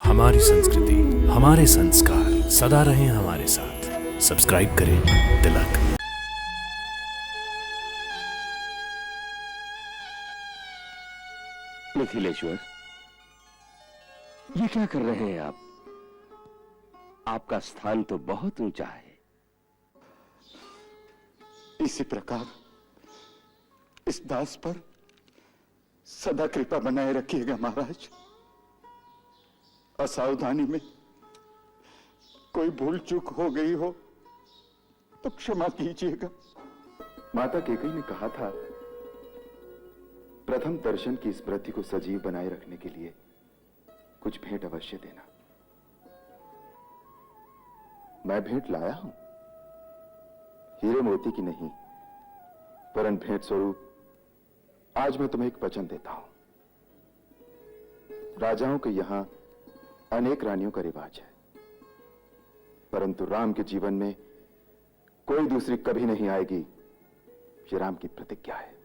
हमारी संस्कृति, हमारे संस्कार सदा रहें हमारे साथ। सब्सक्राइब करें तिलक। मिथिलेश्वर, ये क्या कर रहे हैं आप? आपका स्थान तो बहुत ऊंचा है। इसी प्रकार इस दास पर सदा कृपा बनाए रखिएगा महाराज। असावधानी में कोई भूल चूक हो गई हो तो क्षमा कीजिएगा। माता कैकेयी ने कहा था, प्रथम दर्शन की स्मृति को सजीव बनाए रखने के लिए कुछ भेंट अवश्य देना। मैं भेंट लाया हूं, हीरे मोती की नहीं, परंतु भेंट स्वरूप आज मैं तुम्हें एक वचन देता हूं। राजाओं के यहां अनेक रानियों का रिवाज है, परंतु राम के जीवन में कोई दूसरी कभी नहीं आएगी, ये राम की प्रतिज्ञा है।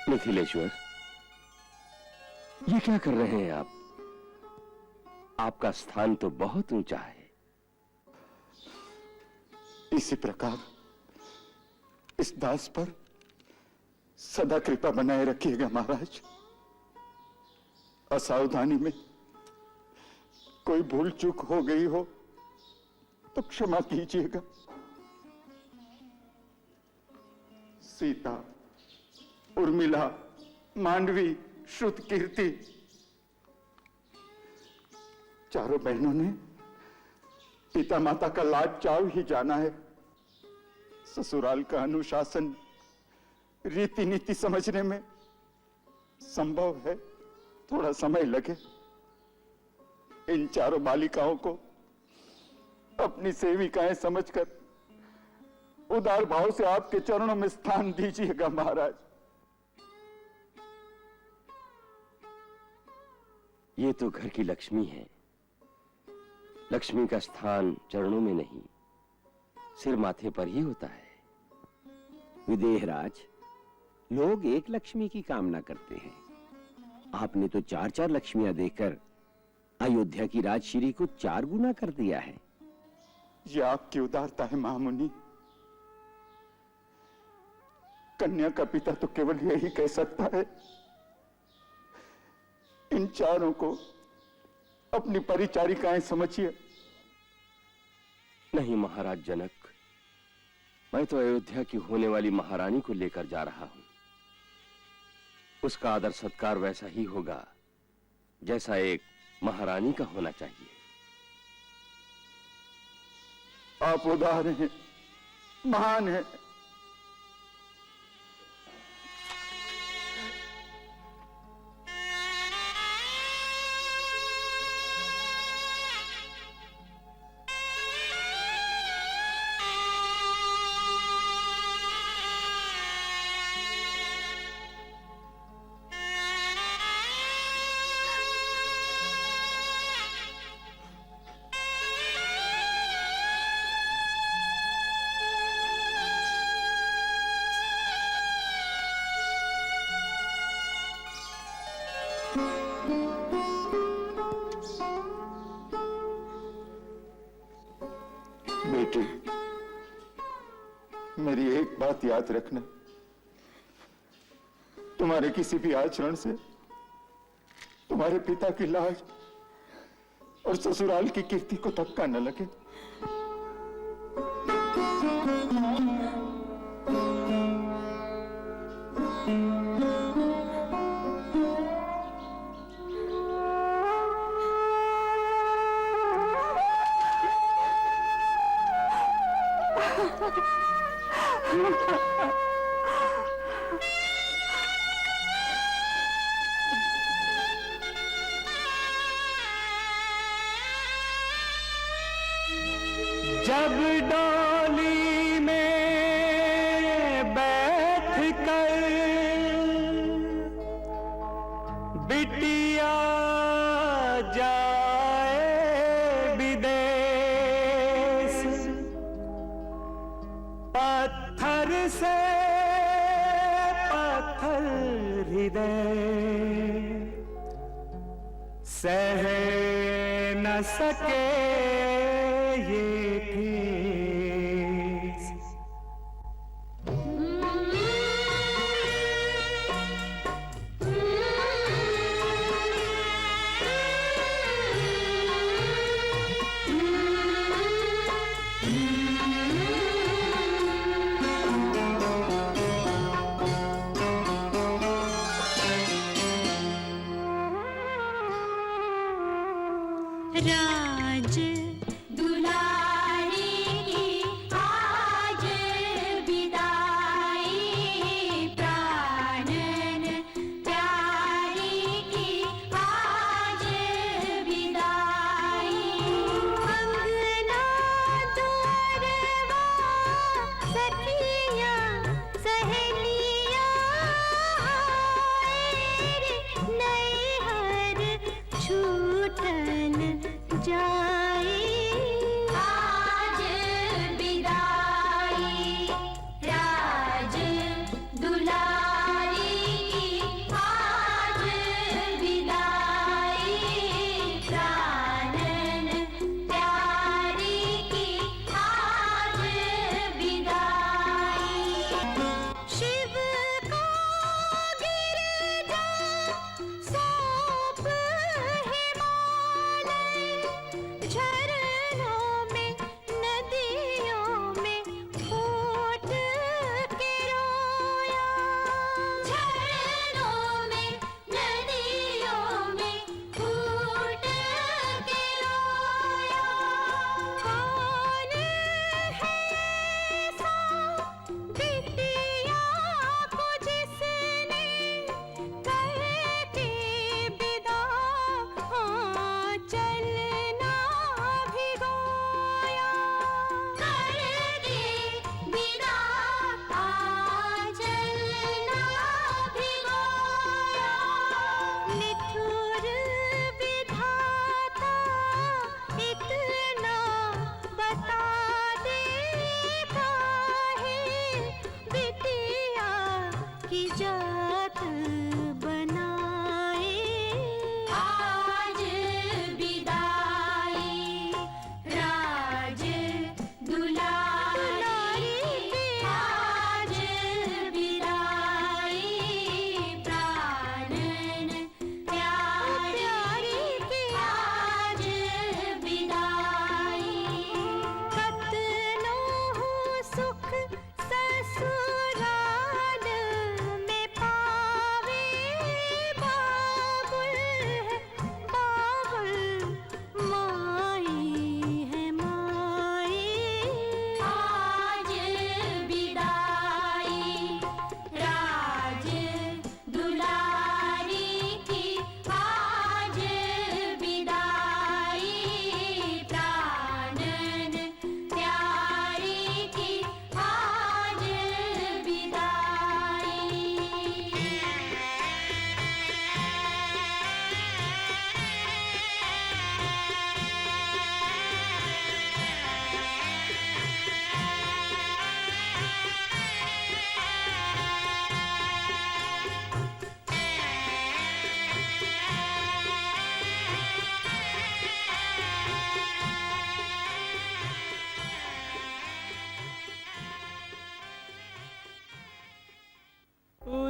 मिथिलेश्वर, ये क्या कर रहे हैं आप? आपका स्थान तो बहुत ऊंचा है। इसी प्रकार इस दास पर सदा कृपा बनाए रखिएगा महाराज। असावधानी में कोई भूल चूक हो गई हो तो क्षमा कीजिएगा। सीता, उर्मिला, मांडवी, श्रुतकीर्ति, चारों बहनों ने पिता माता का लाड चाव ही जाना है। ससुराल का अनुशासन, रीति नीति समझने में संभव है थोड़ा समय लगे। इन चारों बालिकाओं को अपनी सेविकाएं समझकर उदार भाव से आपके चरणों में स्थान दीजिएगा महाराज। ये तो घर की लक्ष्मी है। लक्ष्मी का स्थान चरणों में नहीं, सिर माथे पर ही होता है। विदेहराज, लोग एक लक्ष्मी की कामना करते हैं। आपने तो चार चार लक्ष्मियां देकर अयोध्या की राजश्री को 4 गुना कर दिया है। यह आपकी उदारता है महामुनि। कन्या का पिता तो केवल यही कह सकता है, इन चारों को अपनी परिचारिकाएं समझिए। नहीं महाराज जनक, मैं तो अयोध्या की होने वाली महारानी को लेकर जा रहा हूं। उसका आदर सत्कार वैसा ही होगा जैसा एक महारानी का होना चाहिए। आप उदार हैं, महान हैं। बेटी, मेरी एक बात याद रखना, तुम्हारे किसी भी आचरण से तुम्हारे पिता की लाज और ससुराल की कीर्ति को धक्का न लगे। जब डोली में बैठ कर बिटिया जाए विदेश, पत्थर से पत्थर हृदय सह न सके ये ठेस। राज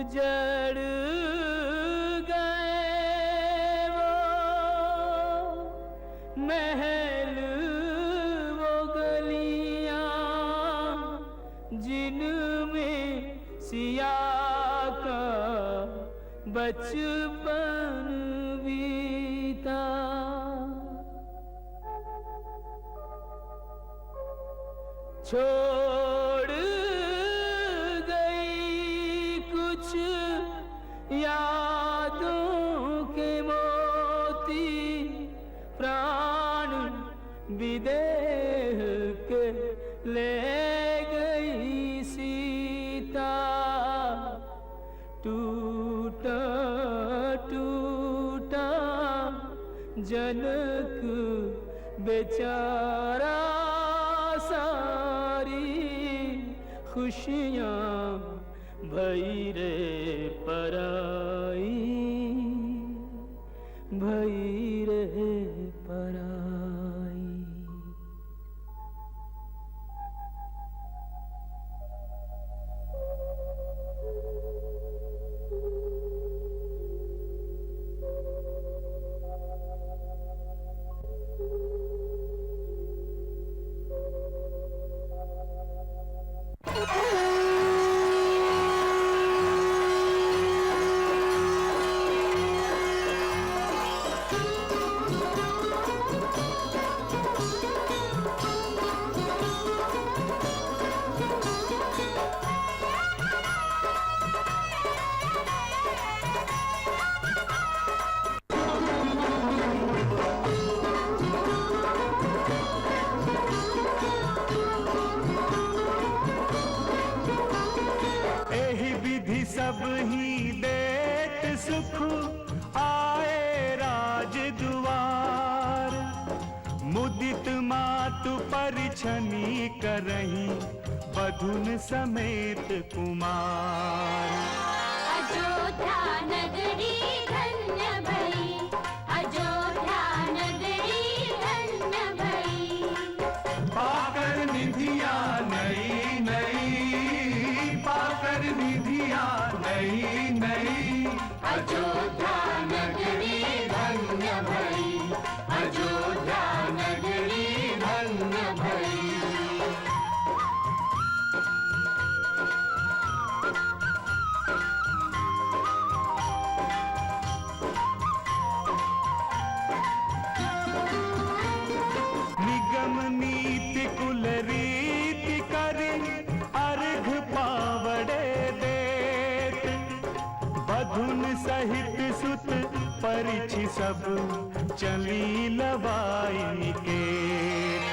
उजड़ गए वो महल वो गलियां जिनमें सिया का बचपन बीता। छोड़ गई कुछ यादों के मोती प्राण विदेह के ले गई सीता। टूटा टूटा जनक बेचारा सारी खुशियाँ भई रे पराई, भई रे पराई। सब ही देत सुख आए राज दुआर। मुदित मातु परिछनी करही बधुन समेत कुमार। अयोध्या नगरी धन्य भई, अयोध्या नगरी धन्य भई। पाकर निधिया नई नई, पाकर निधिया नई नई। अयोध्या नगरी धन्य भई, अयोध्या नगरी धन्य भई। निगम नीति कुल रीति करे अर्घ पावड़े देत। बधुन सहित सुत परिछि सब चली लवाई निकेत।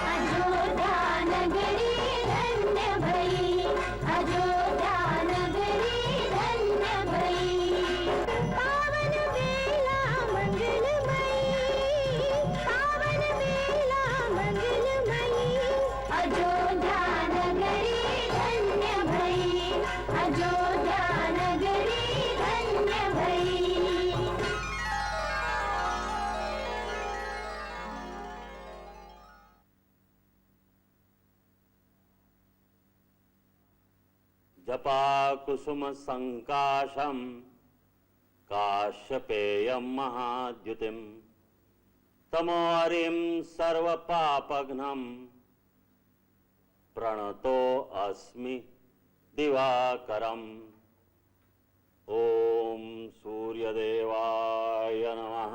अयोध्या नगरी धन्य भई, अयोध्या नगरी धन्य भई। पावन बेला मंगलमयी, पावन बेला मंगलमयी। अयोध्या नगरी धन्य भई, अयोध्या नगरी धन्य भई। जपा कुसुम संकाशम काश्यपेयं महाद्युतिम तमोहरिं सर्व पापघ्नं प्रणतो अस्मि दिवाकरम्। ओम सूर्यदेवाय नमः।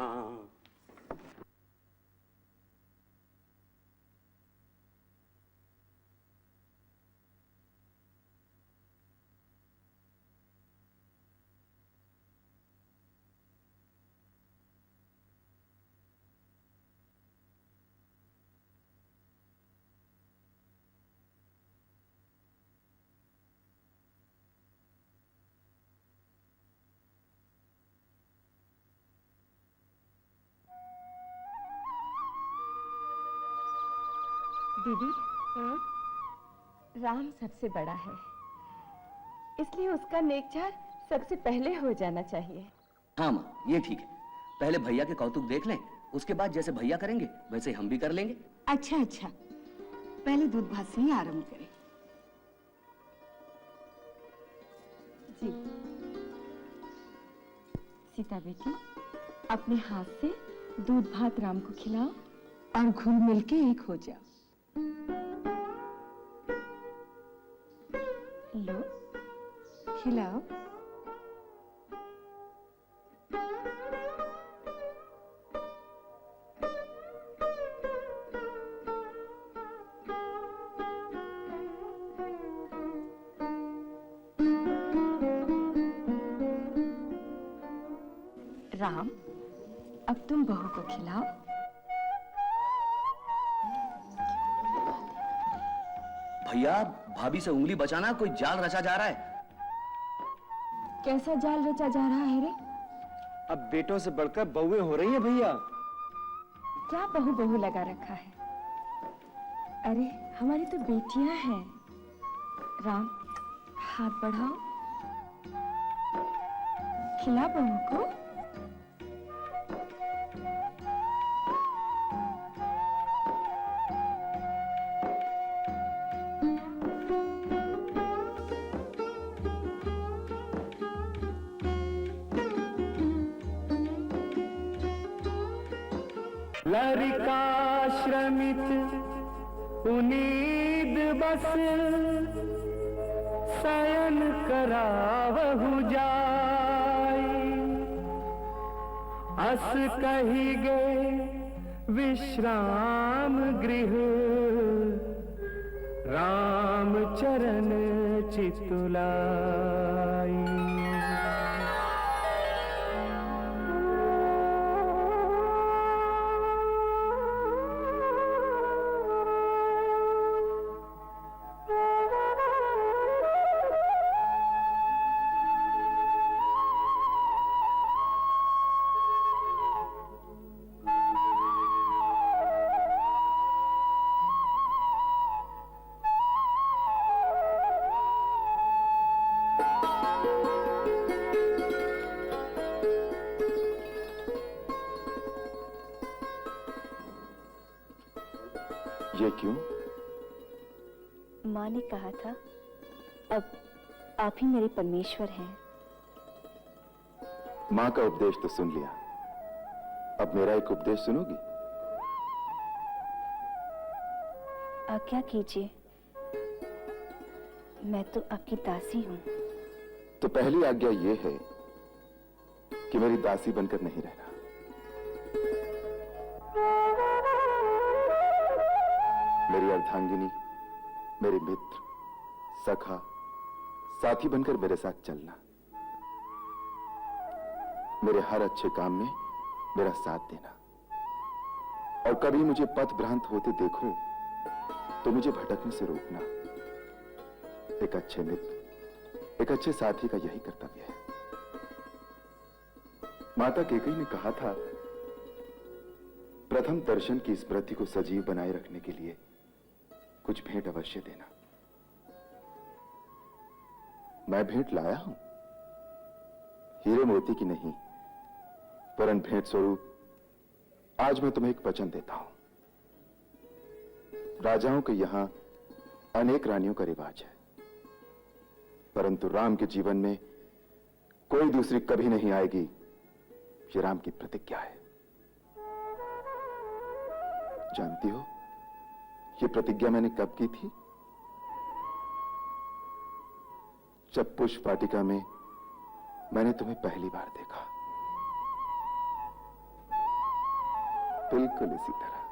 दीदी, राम सबसे बड़ा है, इसलिए उसका नेकचार सबसे पहले हो जाना चाहिए। हाँ माँ, ये ठीक है। पहले भैया के कौतुक देख लें, उसके बाद जैसे भैया करेंगे वैसे हम भी कर लेंगे। अच्छा अच्छा, पहले दूध भात से ही आरंभ करें। जी। सीता बेटी, अपने हाथ से दूध भात राम को खिलाओ और घुल मिल के एक हो जाओ। लो, खिलाओ। राम, अब तुम बहू को खिलाओ। भैया, भाभी से उंगली बचाना, कोई जाल रचा जा रहा है। कैसा जाल रचा जा रहा है रे? अब बेटों से बढ़कर बहुएं हो रही हैं भैया। क्या बहू बहू लगा रखा है? अरे हमारी तो बेटियां हैं। राम, हाथ बढ़ाओ, खिला बहू को। लरिका श्रमित उनीद बस शयन करावहु जाई, अस कही गे विश्राम गृह राम चरण चितुलाई। ये क्यों? माँ ने कहा था, अब आप ही मेरे परमेश्वर हैं। माँ का उपदेश तो सुन लिया, अब मेरा एक उपदेश सुनोगी? आज्ञा कीजिए, मैं तो आपकी दासी हूँ। तो पहली आज्ञा ये है कि मेरी दासी बनकर नहीं रहना। मेरी अर्धांगिनी, मेरे मित्र, सखा, साथी बनकर मेरे साथ चलना। मेरे हर अच्छे काम में मेरा साथ देना। और कभी मुझे पथ भ्रांत होते देखो तो मुझे भटकने से रोकना। एक अच्छे मित्र, एक अच्छे साथी का यही कर्तव्य है। माता कैकेयी ने कहा था, प्रथम दर्शन की स्मृति को सजीव बनाए रखने के लिए कुछ भेंट अवश्य देना। मैं भेंट लाया हूं, हीरे मोती की नहीं, वरन भेंट स्वरूप आज मैं तुम्हें एक वचन देता हूं। राजाओं के यहां अनेक रानियों का रिवाज है, परंतु राम के जीवन में कोई दूसरी कभी नहीं आएगी, ये राम की प्रतिज्ञा है। जानती हो ये प्रतिज्ञा मैंने कब की थी? जब पुष्प वाटिका में मैंने तुम्हें पहली बार देखा, बिल्कुल इसी तरह।